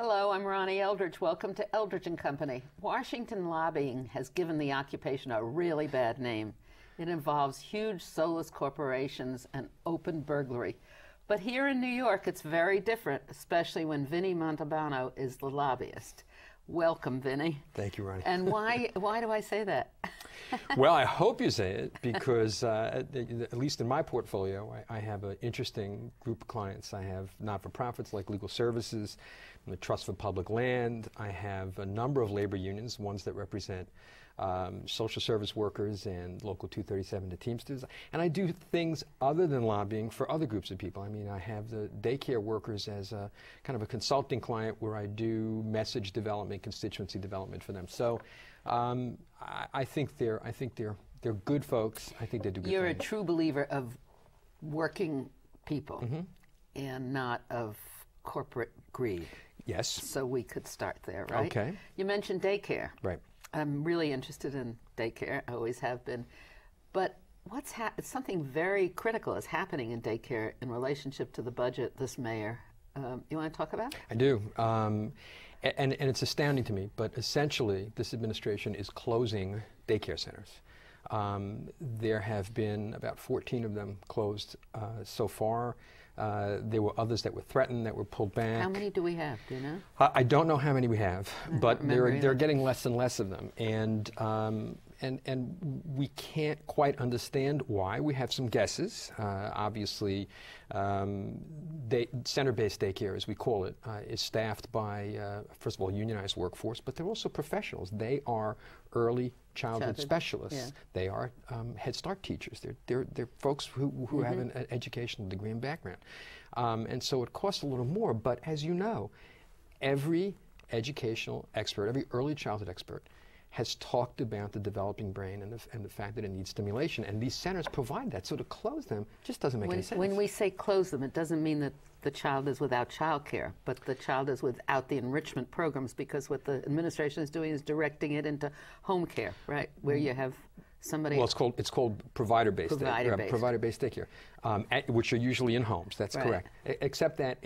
Hello, I'm Ronnie Eldridge. Welcome to Eldridge & Company. Washington lobbying has given the occupation a really bad name. It involves huge soulless corporations and open burglary. But here in New York, it's very different, especially when Vinnie Montalbano is the lobbyist. Welcome, Vinnie. Thank you, Ronnie. And why do I say that? Well, I hope you say it because, at least in my portfolio, I have an interesting group of clients. I have not-for-profits like legal services, the Trust for Public Land. I have a number of labor unions, ones that represent social service workers and Local 237 to Teamsters. And I do things other than lobbying for other groups of people. I mean, I have the daycare workers as a kind of a consulting client where I do message development, constituency development for them. So I think they're good folks. I think they do good You're things. a true believer of working people and not of corporate greed. Yes. So we could start there, right? Okay. You mentioned daycare. Right. I'm really interested in daycare. I always have been. But something very critical is happening in daycare in relationship to the budget this mayor. You want to talk about it? I do. And it's astounding to me, but essentially this administration is closing daycare centers. There have been about 14 of them closed so far. There were others that were threatened, that were pulled back. How many do we have? Do you know? I don't know how many we have, but they're getting less and less of them, and we can't quite understand why. We have some guesses. Obviously, center-based daycare, as we call it, is staffed by first of all unionized workforce, but they're also professionals. They are early childhood specialists. Yeah. They are Head Start teachers. They're folks who have an educational degree and background. And so it costs a little more, but as you know, every educational expert, every early childhood expert has talked about the developing brain and the fact that it needs stimulation, and these centers provide that. So to close them just doesn't make any sense. When we say close them, it doesn't mean that the child is without child care, but the child is without the enrichment programs, because what the administration is doing is directing it into home care, right, where you have somebody. Well, it's called provider-based daycare, which are usually in homes. That's correct. Except that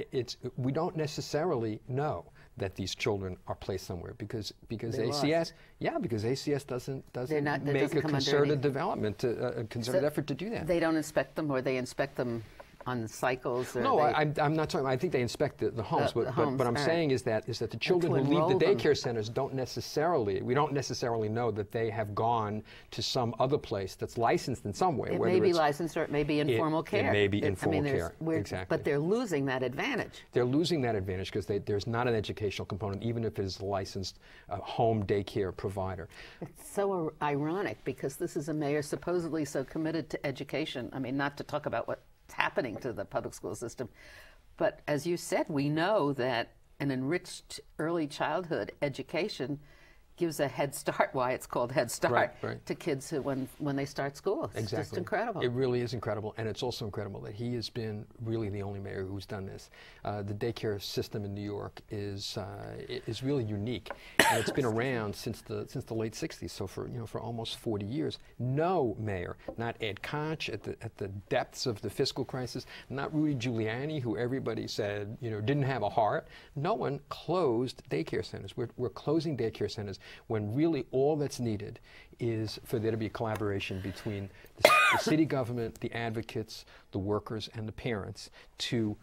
we don't necessarily know that these children are placed somewhere because ACS, because ACS doesn't make a concerted development, a concerted effort to do that. They don't inspect them, or they inspect them on cycles? Or no, I'm not talking. I think they inspect the homes, but what I'm saying is that the children who leave the daycare centers we don't necessarily know that they have gone to some other place that's licensed in some way. It may be licensed, or it may be informal care. It may be informal care. Exactly. But they're losing that advantage. They're losing that advantage because there's not an educational component, even if it is a licensed home daycare provider. It's so ironic because this is a mayor supposedly so committed to education. I mean, not to talk about what's happening to the public school system, but as you said, we know that an enriched early childhood education gives a head start, why it's called Head Start, to kids when they start school. It's just incredible. It really is incredible, and it's also incredible that he has been really the only mayor who's done this. The daycare system in New York is really unique, and it's been around since the late '60s. So for almost 40 years, no mayor, not Ed Koch at the depths of the fiscal crisis, not Rudy Giuliani, who everybody said didn't have a heart. No one closed daycare centers. We're closing daycare centers when really all that's needed is for there to be a collaboration between the city government, the advocates, the workers, and the parents to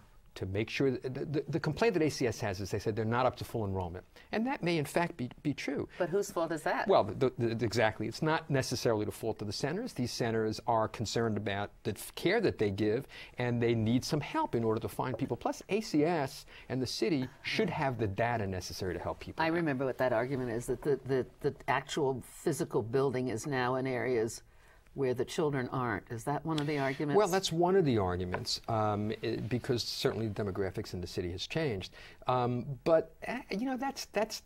make sure that the complaint that ACS has is they said they're not up to full enrollment. And that may in fact be true. But whose fault is that? Well, exactly. It's not necessarily the fault of the centers. These centers are concerned about the care that they give, and they need some help in order to find people. Plus, ACS and the city should have the data necessary to help people. I remember what that argument is, that the actual physical building is now in areas where the children aren't. Is that one of the arguments? Well, that's one of the arguments, because certainly the demographics in the city has changed. But that's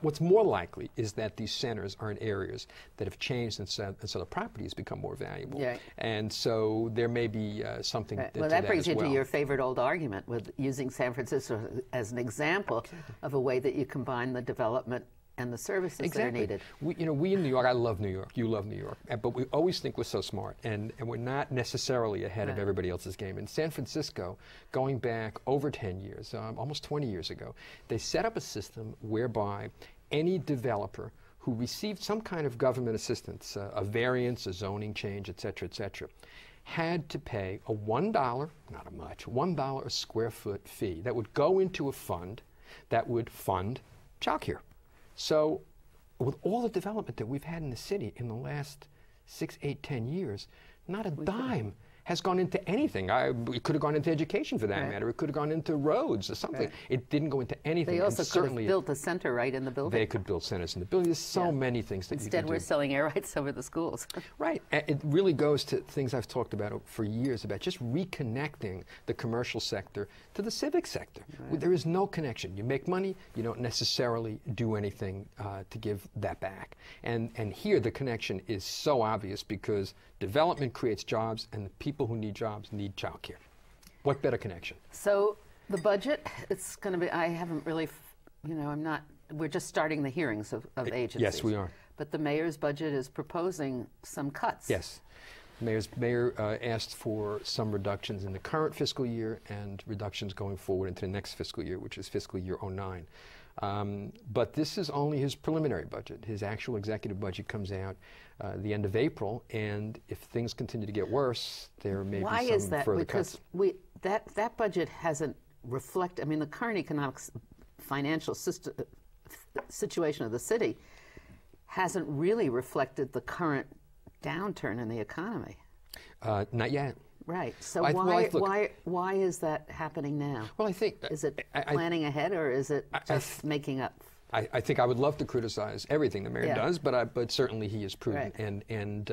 what's more likely is that these centers are in areas that have changed, and so the property has become more valuable. Yeah. And so there may be something. Well, that brings you to your favorite old argument with using San Francisco as an example of a way that you combine the development and the services that are needed. We in New York, I love New York, you love New York, but we always think we're so smart, and we're not necessarily ahead of everybody else's game. In San Francisco, going back over 10 years, almost 20 years ago, they set up a system whereby any developer who received some kind of government assistance, a variance, a zoning change, et cetera, had to pay a $1, not a much, $1 a square foot fee that would go into a fund that would fund childcare. So with all the development that we've had in the city in the last 6, 8, 10 years, not a dime has gone into anything. It could have gone into education for that matter. It could have gone into roads or something. It didn't go into anything. They also could have built a center right in the building. They could build centers in the building. There's so many things that you can do. Instead, we're selling air rights over the schools. Right. It really goes to things I've talked about for years about just reconnecting the commercial sector to the civic sector. Right. There is no connection. You make money, you don't necessarily do anything to give that back. And here the connection is so obvious because development creates jobs, and the people who need jobs need childcare. What better connection? So the budget, it's going to be, I haven't really, we're just starting the hearings of agencies. Yes, we are. But the mayor's budget is proposing some cuts. Yes. Mayor asked for some reductions in the current fiscal year and reductions going forward into the next fiscal year, which is fiscal year '09. But this is only his preliminary budget. His actual executive budget comes out the end of April, and if things continue to get worse, there may be some further cuts. Why is that? Because that budget hasn't reflected. I mean, the current economic financial situation of the city hasn't really reflected the current downturn in the economy. Not yet. Right. So why is that happening now? Well, I think is it planning ahead, or is it just making up? I think I would love to criticize everything the mayor does, but certainly he is prudent, and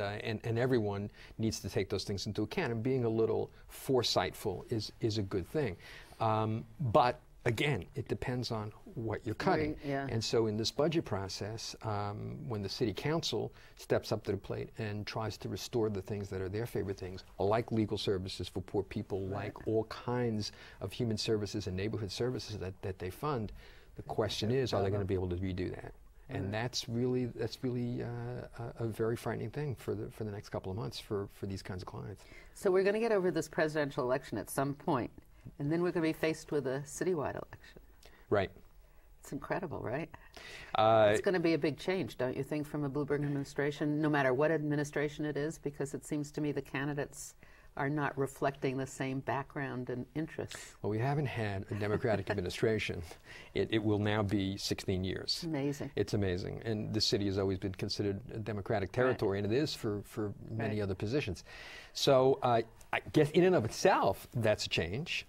everyone needs to take those things into account. And being a little foresightful is a good thing. But again, it depends on what you're cutting. And so in this budget process, when the city council steps up to the plate and tries to restore the things that are their favorite things, like legal services for poor people, like all kinds of human services and neighborhood services that they fund, the question is, are they going to be able to redo that? And that's really a very frightening thing for the next couple of months for these kinds of clients. So we're going to get over this presidential election at some point, and then we're going to be faced with a citywide election. Right. It's incredible, right? It's going to be a big change, don't you think, from a Bloomberg administration, no matter what administration it is, because it seems to me the candidates are not reflecting the same background and interests. Well, we haven't had a Democratic administration. It will now be 16 years. Amazing. It's amazing. And the city has always been considered a Democratic territory, and it is for many other positions. So I guess in and of itself, that's a change.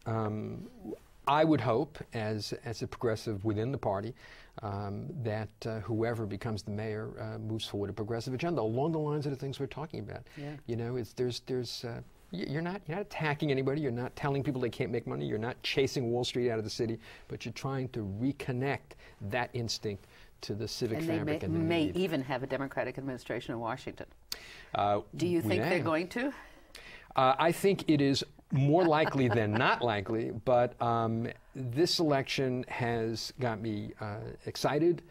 I would hope, as a progressive within the party, that whoever becomes the mayor moves forward a progressive agenda along the lines of the things we're talking about. You know, you're not attacking anybody. You're not telling people they can't make money. You're not chasing Wall Street out of the city, but you're trying to reconnect that instinct to the civic fabric. And they may even have a Democratic administration in Washington. Do you think they're going to? I think it is more likely than not likely, but this election has got me excited,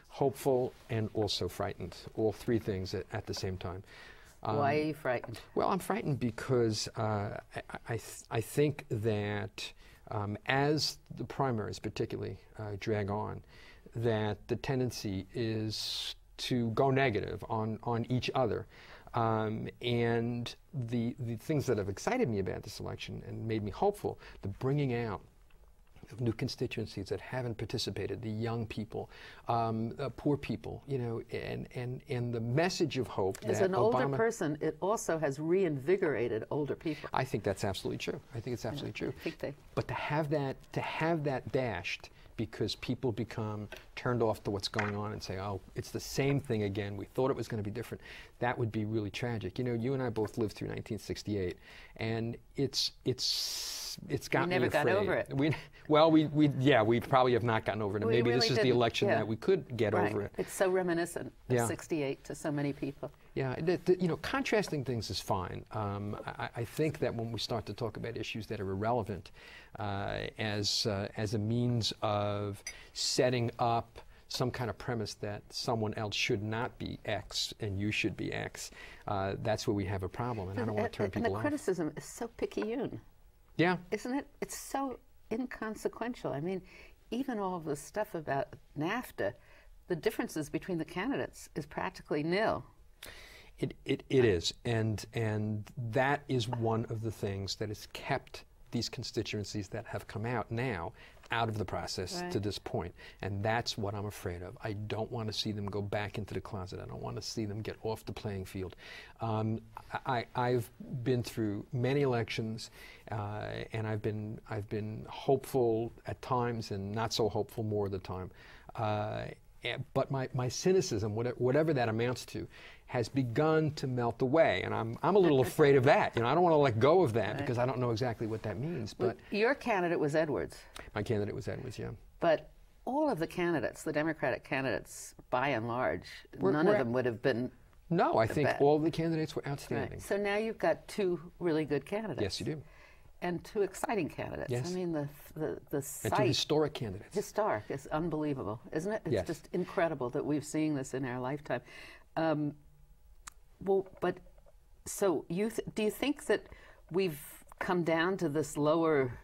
hopeful, and also frightened. All three things at the same time. Why are you frightened? Well, I'm frightened because I think that as the primaries particularly drag on, that the tendency is to go negative on each other. And the things that have excited me about this election and made me hopeful, the bringing out of new constituencies that haven't participated, the young people, poor people, you know, and the message of hope that as an older person, it also has reinvigorated older people. I think that's absolutely true. I think it's absolutely true. But to have that dashed because people become turned off to what's going on and say, oh, it's the same thing again. We thought it was going to be different. That would be really tragic. You know, you and I both lived through 1968, and it's got me afraid. We never got over it. We probably have not gotten over it. And maybe this is the election that we could get over it. It's so reminiscent of 68 to so many people. Yeah, you know, contrasting things is fine. I think that when we start to talk about issues that are irrelevant as a means of setting up some kind of premise that someone else should not be X and you should be X, that's where we have a problem, and I don't want to turn people off. And the criticism is so picayune. Yeah. Isn't it? It's so inconsequential. I mean, even all of the stuff about NAFTA, the differences between the candidates is practically nil. It is, and that is one of the things that has kept these constituencies that have come out now out of the process to this point, and that's what I'm afraid of. I don't want to see them go back into the closet. I don't want to see them get off the playing field. I've been through many elections, and I've been hopeful at times and not so hopeful more of the time. But my cynicism, whatever that amounts to, has begun to melt away, and I'm a little afraid of that. You know, I don't want to let go of that because I don't know exactly what that means. But your candidate was Edwards. My candidate was Edwards, yeah. But all of the candidates, the Democratic candidates, by and large, none of them would have been. No, I think all the candidates were outstanding. Right. So now you've got two really good candidates. Yes, you do. And two exciting candidates. Yes. I mean, the site. And two historic candidates. Historic is unbelievable, isn't it? It's just incredible that we've seen this in our lifetime. Well, but so do you think that we've come down to this lower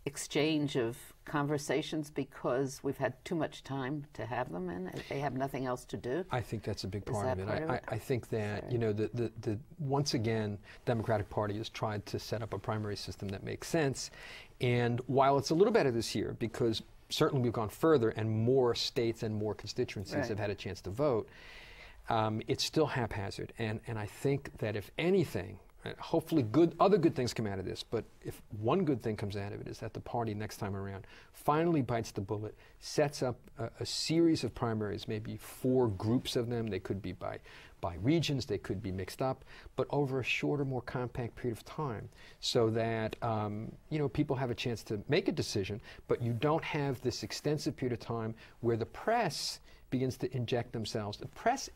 exchange of conversations because we've had too much time to have them and they have nothing else to do? I think that's a big part of it. I think that, you know, the once again, Democratic Party has tried to set up a primary system that makes sense. And while it's a little better this year, because certainly we've gone further and more states and more constituencies have had a chance to vote, it's still haphazard. And I think that if anything, hopefully other good things come out of this, but if one good thing comes out of it is that the party next time around finally bites the bullet, sets up a series of primaries, maybe 4 groups of them. They could be by regions, they could be mixed up, but over a shorter, more compact period of time, so that you know, people have a chance to make a decision, but you don't have this extensive period of time where the press begins to inject themselves. The press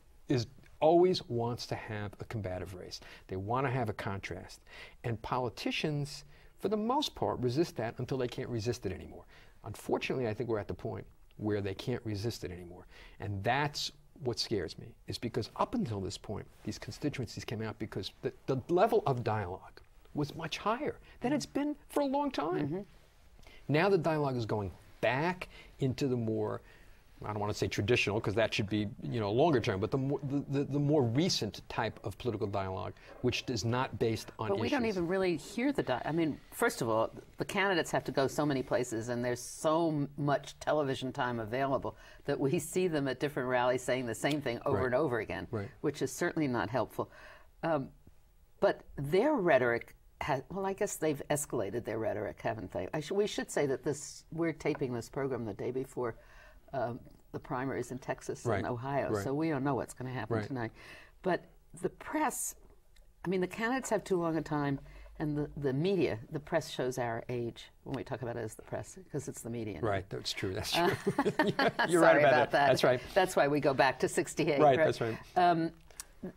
always wants to have a combative race. They want to have a contrast. And politicians, for the most part, resist that until they can't resist it anymore. Unfortunately, I think we're at the point where they can't resist it anymore. And that's what scares me, is because up until this point, these constituencies came out because the level of dialogue was much higher than it's been for a long time. Now the dialogue is going back into the more, I don't want to say traditional, because that should be, you know, longer term, but the more recent type of political dialogue, which is not based on issues. But we don't even really hear I mean, first of all, the candidates have to go so many places, and there's so much television time available that we see them at different rallies saying the same thing over and over again, which is certainly not helpful. But their rhetoric well, I guess they've escalated their rhetoric, haven't they? We should say that we're taping this program the day before the primaries in Texas and Ohio, so we don't know what's going to happen tonight. But the press, I mean, the candidates have too long a time, and the media, the press shows our age when we talk about it as the press, because it's the media. Right, that's true, that's true. You're right about that. That's right. That's why we go back to 68. Right, that's right.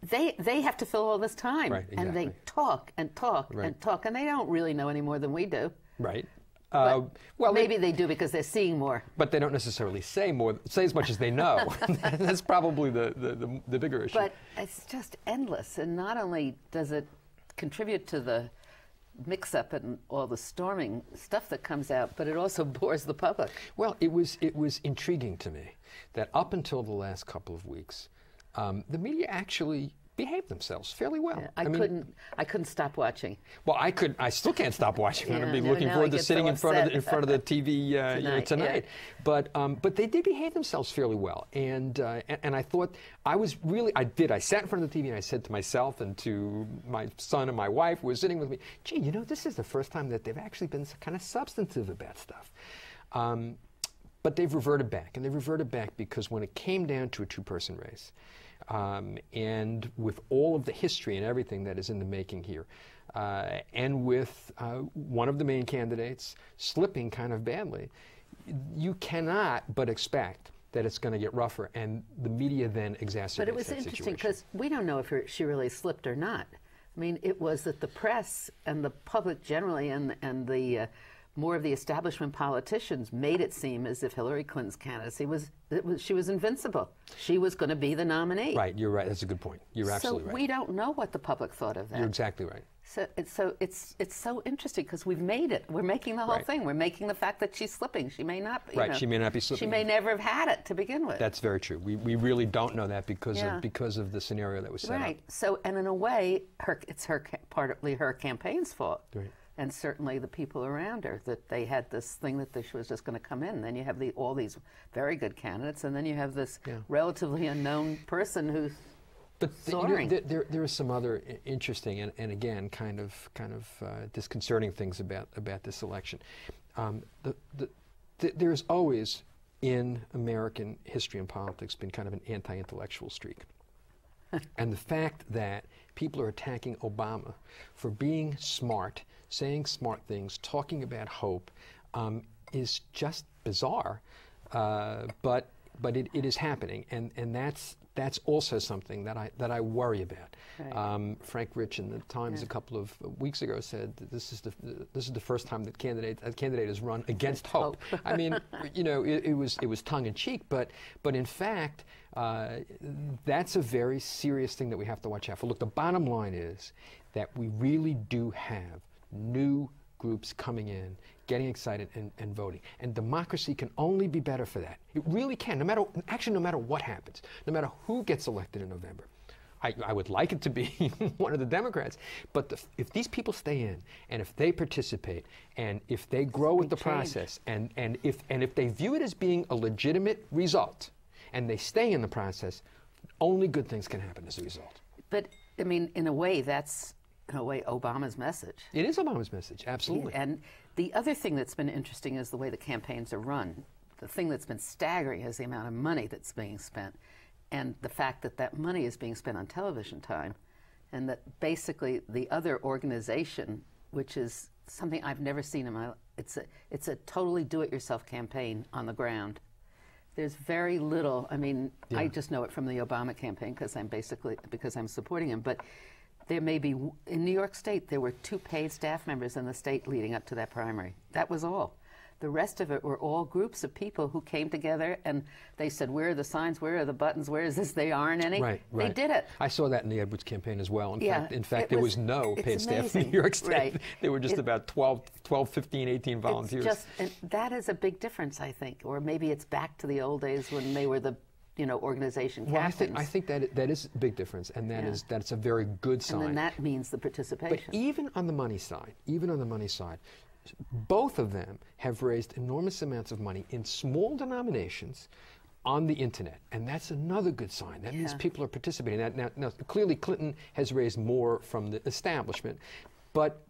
They have to fill all this time, and they talk and talk and talk, and they don't really know any more than we do. Right. Well, maybe they do because they're seeing more. But they don't necessarily say as much as they know. That's probably the bigger issue. But it's just endless, and not only does it contribute to the mix-up and all the storming stuff that comes out, but it also bores the public. Well, it was intriguing to me that up until the last couple of weeks, the media actually behaved themselves fairly well. Yeah, I couldn't stop watching. Well, I still can't stop watching. I'm going to be looking forward to sitting in front of the TV tonight. But they did behave themselves fairly well, and I thought I sat in front of the TV and I said to myself and to my son and my wife who were sitting with me, gee, you know, this is the first time that they've actually been kind of substantive about stuff. But they've reverted back, and they've reverted back because when it came down to a two-person race, and with all of the history and everything that is in the making here, and with one of the main candidates slipping kind of badly, you cannot but expect that it's going to get rougher, and the media then exacerbates that situation. But it was interesting because we don't know if she really slipped or not. I mean, it was that the press and the public generally and the more of the establishment politicians made it seem as if Hillary Clinton's candidacy she was invincible. She was going to be the nominee. Right, you're right. That's a good point. You're absolutely right. So we don't know what the public thought of that. You're exactly right. So it's so interesting because we've made it. We're making the whole thing. We're making the fact that she's slipping. She may not be. Right, she may not be slipping. She may never have had it to begin with. That's very true. We really don't know that because of the scenario that was set up. Right. So, and in a way, it's partly her campaign's fault. Right. And certainly the people around her, that they had this thing that she was just going to come in. And then you have all these very good candidates, and then you have this relatively unknown person who's soaring. There are some other interesting and again kind of disconcerting things about this election. There's always in American history and politics been kind of an anti-intellectual streak. And the fact that people are attacking Obama for being smart, saying smart things, talking about hope, is just bizarre. But it is happening, and that's also something that I worry about. Right. Frank Rich in the Times a couple of weeks ago said that this is the first time that a candidate has run against hope. I mean, it was tongue in cheek, but in fact, that's a very serious thing that we have to watch out for. Look, the bottom line is that we really do have new groups coming in, getting excited and voting. And democracy can only be better for that. It really can, no matter what happens, no matter who gets elected in November. I would like it to be one of the Democrats, but if these people stay in, and if they participate, and if they grow with the process, and if they view it as being a legitimate result, and they stay in the process, only good things can happen as a result. But, I mean, in a way, that's Obama's message. It is Obama's message, absolutely. And the other thing that's been interesting is the way the campaigns are run. The thing that's been staggering is the amount of money that's being spent, and the fact that that money is being spent on television time, and that basically the other organization, which is something I've never seen in my life, it's a totally do-it-yourself campaign on the ground. There's very little. I mean, I just know it from the Obama campaign because I'm supporting him, but there may be, in New York State, there were 2 paid staff members in the state leading up to that primary. That was all. The rest of it were all groups of people who came together and they said, where are the signs, where are the buttons, where is this? There aren't any. Right. They did it. I saw that in the Edwards campaign as well. In fact, there was no paid staff in New York State. Right. There were just about 12, 15, 18 volunteers. And that is a big difference, I think. Or maybe it's back to the old days when they were the organization captains. Well, I think that is a big difference, and that's a very good sign. And then that means the participation. But even on the money side, both of them have raised enormous amounts of money in small denominations on the internet, and that's another good sign. That means people are participating. Now, clearly Clinton has raised more from the establishment, but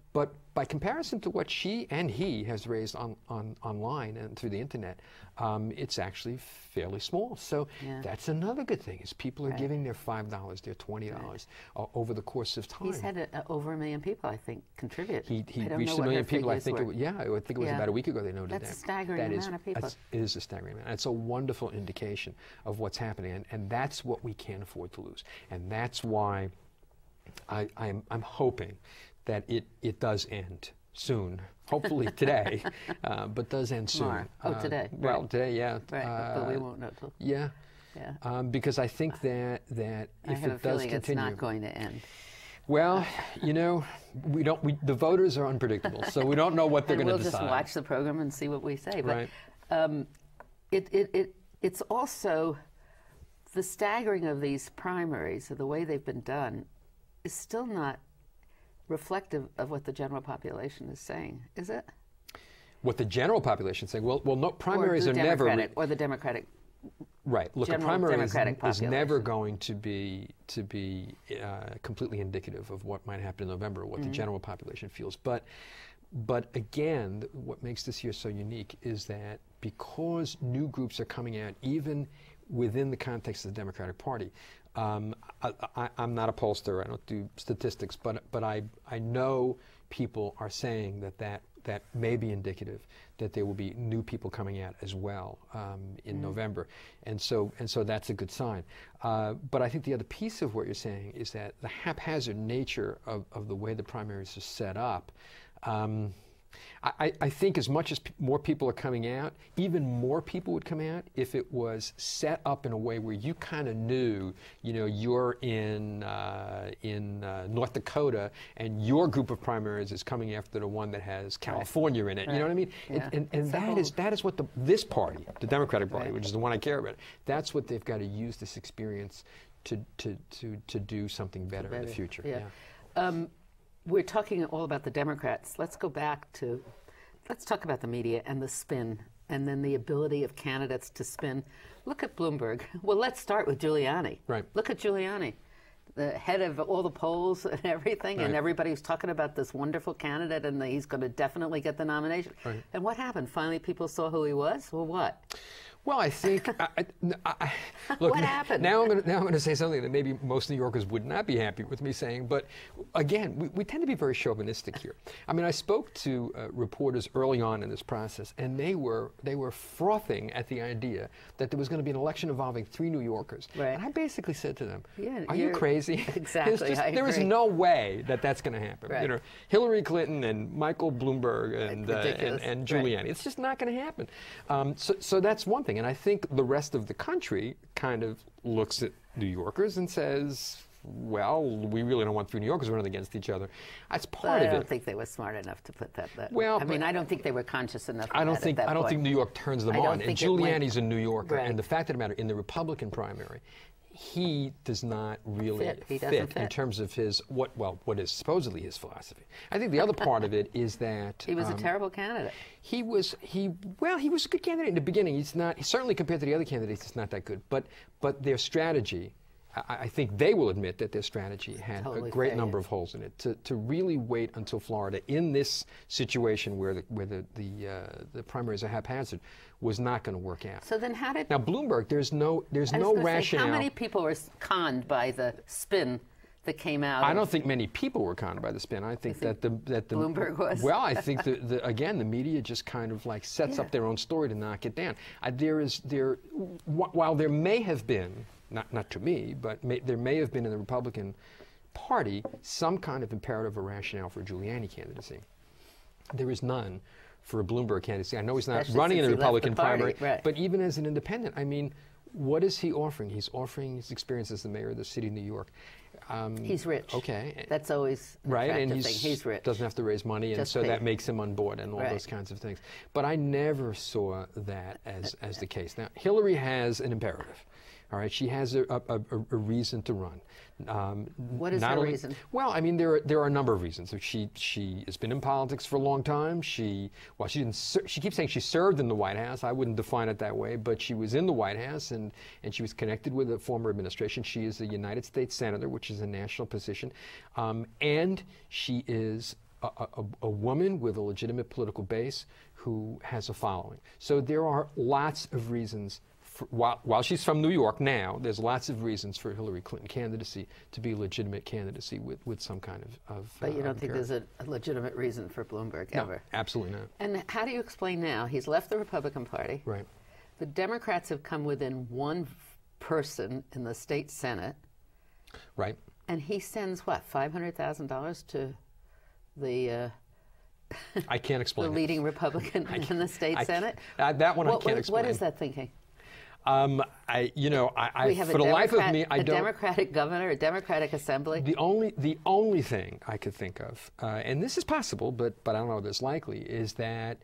by comparison to what she and he has raised online and through the internet, it's actually fairly small. So that's another good thing, is people are giving their $5, their $20 over the course of time. He's had over 1 million people, I think, contribute. He reached 1 million people. I think it was about a week ago they noted that. That's a staggering amount of people. It is a staggering amount. It's a wonderful indication of what's happening, and that's what we can't afford to lose. And that's why I'm hoping that it does end soon, hopefully today, but does end soon. Today. Well, today, yeah. Right, but we won't know till. Yeah. Because I think that if it does continue, it's not going to end. Well, the voters are unpredictable, so we don't know what they're going to decide. We'll just watch the program and see what we say. But right. It's also the staggering of these primaries, or the way they've been done, is still not reflective of what the general population is saying, is it? What the general population is saying? Well, no, primaries are never... Or the Democratic... Right. Look, a primary is never going to be completely indicative of what might happen in November, or what the general population feels. But again, what makes this year so unique is that because new groups are coming out, even within the context of the Democratic Party, I'm not a pollster, I don't do statistics, but I know people are saying that may be indicative that there will be new people coming out as well in November, and so that's a good sign. But I think the other piece of what you're saying is that the haphazard nature of the way the primaries are set up I think as much as more people are coming out, even more people would come out if it was set up in a way where you kind of knew, you're in North Dakota and your group of primaries is coming after the one that has California in it. You know what I mean? Yeah. And that is what this party, the Democratic Party, which is the one I care about, that's what they've got to use this experience to do something better in the future. Yeah. We're talking all about the Democrats. Let's talk about the media and the spin, and then the ability of candidates to spin. Look at Bloomberg. Well, let's start with Giuliani. Right. Look at Giuliani, the head of all the polls and everything, and everybody's talking about this wonderful candidate, and he's going to definitely get the nomination. Right. And what happened? Finally, people saw who he was? Well, what? Well, I think, look, what happened? Now I'm going to say something that maybe most New Yorkers would not be happy with me saying, but again, we tend to be very chauvinistic here. I mean, I spoke to reporters early on in this process, and they were frothing at the idea that there was going to be an election involving 3 New Yorkers. Right. And I basically said to them, yeah, are you crazy? Exactly. There is no way that that's going to happen. Right. Hillary Clinton and Michael Bloomberg and Giuliani. Right. It's just not going to happen. So that's one thing. And I think the rest of the country kind of looks at New Yorkers and says, well, we really don't want 3 New Yorkers running against each other. That's part of it. I don't think they were smart enough to put that. Well, I mean, I don't think they were conscious enough. I don't think New York turns them on. And Giuliani's a New Yorker. Right. And the fact of the matter, in the Republican primary, he does not really fit in terms of his what is supposedly his philosophy. I think the other part of it is that he was a terrible candidate. He was a good candidate in the beginning. He's not, certainly compared to the other candidates, it's not that good. But their strategy, I think they will admit that their strategy had a great number of holes in it. To really wait until Florida in this situation where the primaries are haphazard was not going to work out. So then how did... Now Bloomberg, there's no rationale. How many people were conned by the spin that came out? I don't think many people were conned by the spin. I think that the Bloomberg was. Well, I think again the media just kind of like sets up their own story to knock it down. While there may have been, not to me, but there may have been in the Republican Party some kind of imperative or rationale for a Giuliani candidacy. There is none for a Bloomberg candidacy. I know he's not running in the Republican primary, but even as an independent, I mean, what is he offering? He's offering his experience as the mayor of the city of New York. He's rich. Okay. That's always right, and he's rich. Doesn't have to raise money, and so that makes him on board and all those kinds of things. But I never saw that as the case. Now, Hillary has an imperative. All right, she has a reason to run. What is her reason? Well, I mean, there are a number of reasons. So she has been in politics for a long time. She keeps saying she served in the White House. I wouldn't define it that way, but she was in the White House and she was connected with a former administration. She is a United States Senator, which is a national position, and she is a woman with a legitimate political base who has a following. So there are lots of reasons. While she's from New York now, there's lots of reasons for Hillary Clinton candidacy to be a legitimate candidacy with some kind of But you don't think there's a legitimate reason for Bloomberg ever? No, absolutely not. And how do you explain now? He's left the Republican Party. Right. The Democrats have come within one person in the state Senate. Right. And he sends, what, $500,000 to the... I can't explain the leading Republican in the state Senate? That one I can't explain. What is that thinking? For the life of me, I don't. A Democratic governor, a Democratic assembly. The only thing I could think of, and this is possible, but I don't know if it's likely, is that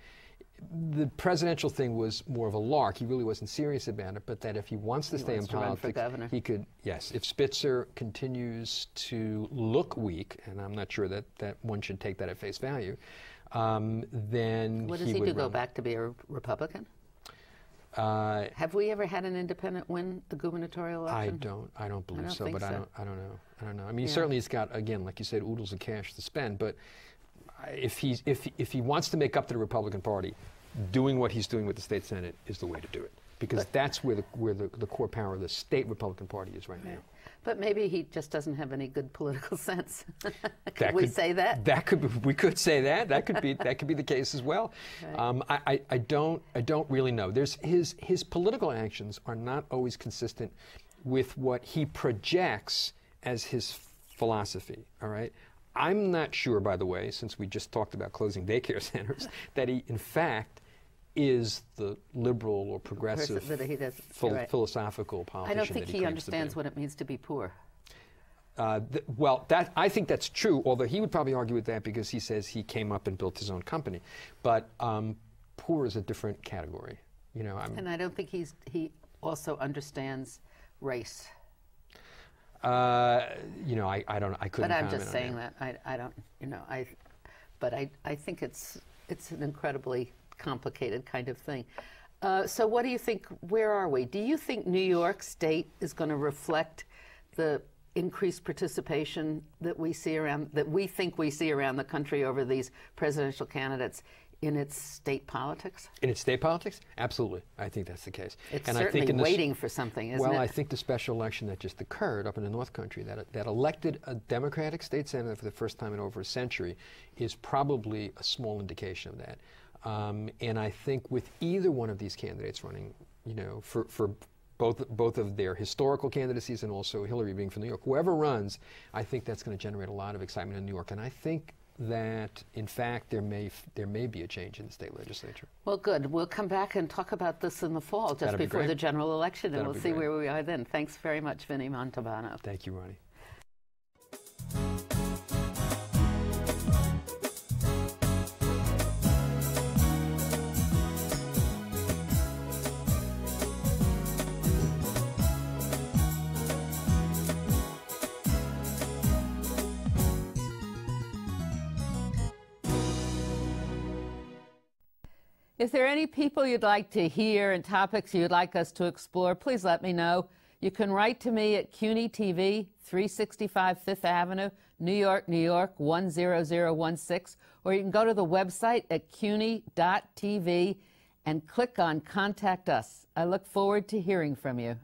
the presidential thing was more of a lark. He really wasn't serious about it, but that if he wants to stay in politics, he could. Yes, if Spitzer continues to look weak, and I'm not sure that one should take that at face value, then what does he do? Go back to be a Republican? Have we ever had an independent win the gubernatorial election? I don't believe so, but so. I don't know. I mean, certainly he's got, again, like you said, oodles of cash to spend, but if he wants to make up to the Republican Party, doing what he's doing with the state Senate is the way to do it, because that's where the core power of the state Republican Party is right now. But maybe he just doesn't have any good political sense. Could we say that? We could say that. That could be the case as well. Right. I don't really know. His political actions are not always consistent with what he projects as his philosophy. All right. I'm not sure, by the way, since we just talked about closing daycare centers, that he, in fact, is the liberal or progressive philosophical politician. I don't think he understands what it means to be poor. Well, I think that's true, although he would probably argue with that because he says he came up and built his own company. But poor is a different category. You know, and I don't think he also understands race. You know, I couldn't comment on that. But I'm just saying that. I don't, you know, but I think it's an incredibly complicated kind of thing. So what do you think, where are we? Do you think New York State is going to reflect the increased participation that we see around, that we think we see around the country over these presidential candidates in its state politics? In its state politics? Absolutely. I think that's the case. It's and certainly I think waiting for something, isn't it? Well, I think the special election that just occurred up in the North Country, that elected a Democratic state senator for the first time in over a century, is probably a small indication of that. And I think with either one of these candidates running, you know, for both of their historical candidacies and also Hillary being from New York, whoever runs, I think that's going to generate a lot of excitement in New York. And I think that, in fact, there may be a change in the state legislature. Well, good. We'll come back and talk about this in the fall, just before the general election, and we'll see where we are then. Thanks very much, Vinnie Montalbano. Thank you, Ronnie. If there are any people you'd like to hear and topics you'd like us to explore, please let me know. You can write to me at CUNY TV, 365 Fifth Avenue, New York, New York, 10016, or you can go to the website at cuny.tv and click on Contact Us. I look forward to hearing from you.